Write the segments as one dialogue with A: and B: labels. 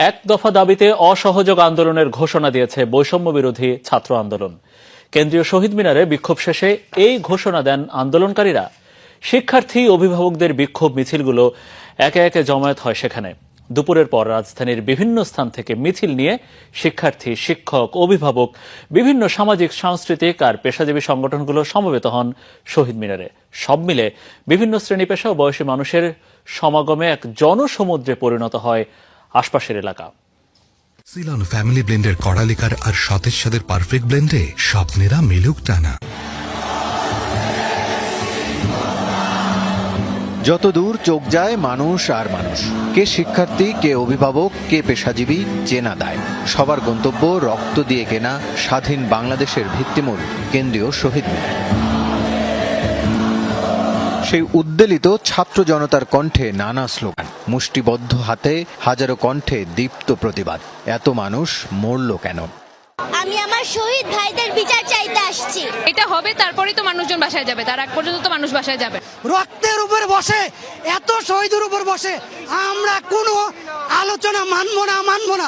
A: এক দফা দাবিতে অসহযোগ আন্দোলনের ঘোষণা দিয়েছে বৈষম্য বিরোধী ছাত্র আন্দোলন। কেন্দ্রীয় শহীদ মিনারে বিক্ষোভ শেষে এই ঘোষণা দেন আন্দোলনকারীরা। শিক্ষার্থী অভিভাবকদের বিক্ষোভ মিছিলগুলো একে একে জমায়েত হয় সেখানে। দুপুরের পর রাজধানীর বিভিন্ন স্থান থেকে মিছিল নিয়ে শিক্ষার্থী, শিক্ষক, অভিভাবক, বিভিন্ন সামাজিক, সাংস্কৃতিক আর পেশাজীবী সংগঠনগুলো সমবেত হন শহীদ মিনারে। সব মিলে বিভিন্ন শ্রেণী পেশা ও বয়সী মানুষের সমাগমে এক জনসমুদ্রে পরিণত হয় আশপাশের এলাকা।
B: সিলন ফ্যামিলি ব্লেন্ডের কড়ালিকার আর সতেজ স্বাদের পারফেক্ট ব্লেন্ডে স্বপ্নেরা মিলুক টানা।
C: যত দূর চোখ যায় মানুষ আর মানুষ, কে শিক্ষার্থী, কে অভিভাবক, কে পেশাজীবী, চেনা দায়। সবার গন্তব্য রক্ত দিয়ে কেনা স্বাধীন বাংলাদেশের ভিত্তিমূল কেন্দ্রীয় শহীদ মিনার। সেই উদ্বেলিত ছাত্র জনতার কণ্ঠে নানা স্লোগান, মুষ্টিবদ্ধ হাতে হাজারো কণ্ঠে দীপ্ত প্রতিবাদ। এত মানুষ মরল কেন?
D: আমি আমার শহীদ ভাইদের বিচার চাইতে আসছি।
E: এটা হবে, তারপরে তো মানুষজন বাসায় যাবে, তার আগ পর্যন্ত তো মানুষ বাসায় যাবে।
F: রক্তের উপর বসে, এত শহীদের উপর বসে আমরা কোনো আলোচনা মানব না।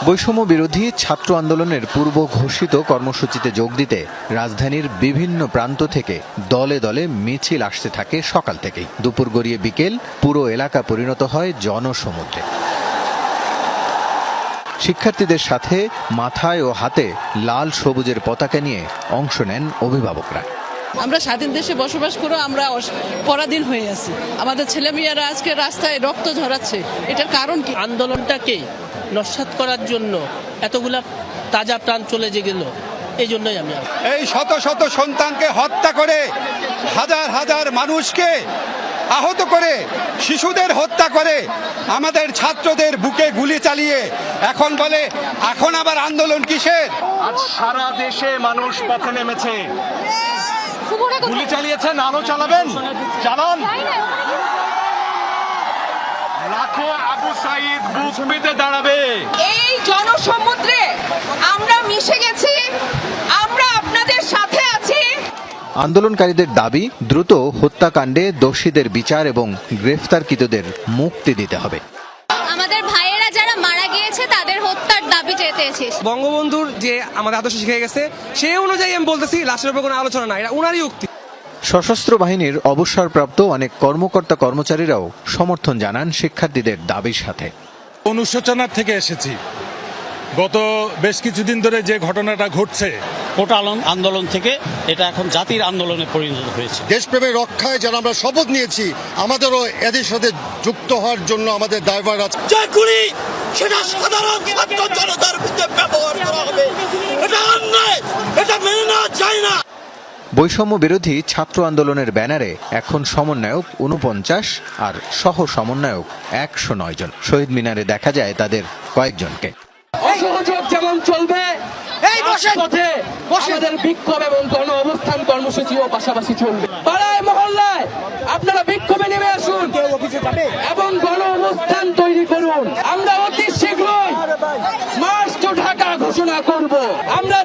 C: বৈষম্য বিরোধী ছাত্র আন্দোলনের পূর্ব ঘোষিত কর্মসূচিতে যোগ দিতে রাজধানীর বিভিন্ন প্রান্ত থেকে দলে দলে মিছিল আসতে থাকে সকাল থেকেই। দুপুর গড়িয়ে বিকেল পুরো এলাকা পরিণত হয় জনসমুদ্রে। শিক্ষার্থীদের সাথে মাথায় ও হাতে লাল সবুজের পতাকা নিয়ে অংশ নেন অভিভাবকরা।
G: আমরা স্বাধীন দেশে বসবাস করে আমরা পরাধীন হয়ে আছি। আমাদের ছেলেমেয়েরা আজকে রাস্তায় রক্ত ঝরাচ্ছে, এটার কারণ কি?
H: আন্দোলনটাকে নস্যাৎ করার জন্য এতগুলা তাজা প্রাণ চলে গেল, এই জন্যই আমি
I: এই শত শত সন্তানকে হত্যা করে, হাজার হাজার মানুষকে আহত করে, শিশুদের হত্যা করে, আমাদের ছাত্রদের বুকে গুলি চালিয়ে এখন বলে এখন আবার আন্দোলন কিসের?
J: আজ সারা দেশে মানুষ পথে নেমেছে। গুলি চালিয়েছেন, আলো চালাবেন, চালান। লাখো আবু সাঈদ বুক পেতে দাঁড়াবে।
E: এই জনসমুদ্রে আমরা মিশে গেছি, আমরা আপনাদের সাথে আছি।
C: আন্দোলনকারীদের দাবি, দ্রুত হত্যাকাণ্ডে দোষীদের বিচার এবং গ্রেফতারকৃতদের মুক্তি দিতে হবে।
D: আমাদের ভাইয়েরা যারা মারা গিয়েছে তাদের হত্যার দাবি চেয়েছি।
K: বঙ্গবন্ধুর যে আমাদের আদর্শ শিখে গেছে সেই অনুযায়ী আমি বলতেছি, লাশের উপর কোনো আলোচনা না, এটা ওনারই উক্তি।
C: সশস্ত্র বাহিনীর অবসরপ্রাপ্ত অনেক কর্মকর্তা কর্মচারীরাও সমর্থন জানান শিক্ষার্থীদের দাবির সাথে।
L: অনুশোচনার থেকে এসেছি। গত বেশ কিছুদিন ধরে যে ঘটনাটা ঘটছে,
H: কোটা আন্দোলন থেকে এটা এখন জাতির আন্দোলনে পরিণত হয়েছে।
M: দেশপ্রেমের রক্ষায় যারা আমরা শপথ নিয়েছি, আমাদেরও এদের সাথে যুক্ত হওয়ার জন্য আমাদের দায়ভার আছে।
F: সেটা সাধারণ ছাত্র জনতার বিরুদ্ধে ব্যবহার করা হবে, এটা অন্যায়, এটা মেনে নেওয়া যায় না।
C: বৈষম্য বিরোধী ছাত্র আন্দোলনের ব্যানারে এখন সমন্বয়ক 49 আর সহ সমন্বয়ক 109 জন। শহীদ মিনারে দেখা যায় তাদের কয়েকজনকে।
K: অসহযোগ যেমন চলবে,
F: এই বসে
K: আমাদের বিক্ষোভ এবং গণ অবস্থান কর্মসূচিও পাশাপাশি চলবে। পাড়ায় মহল্লায় আপনারা বিক্ষোভে নেমে আসুন এবং গণ অবস্থান তৈরি করুন। আমরা অতি শীঘ্রই মার্চ টু ঢাকা ঘোষণা করব। আমরা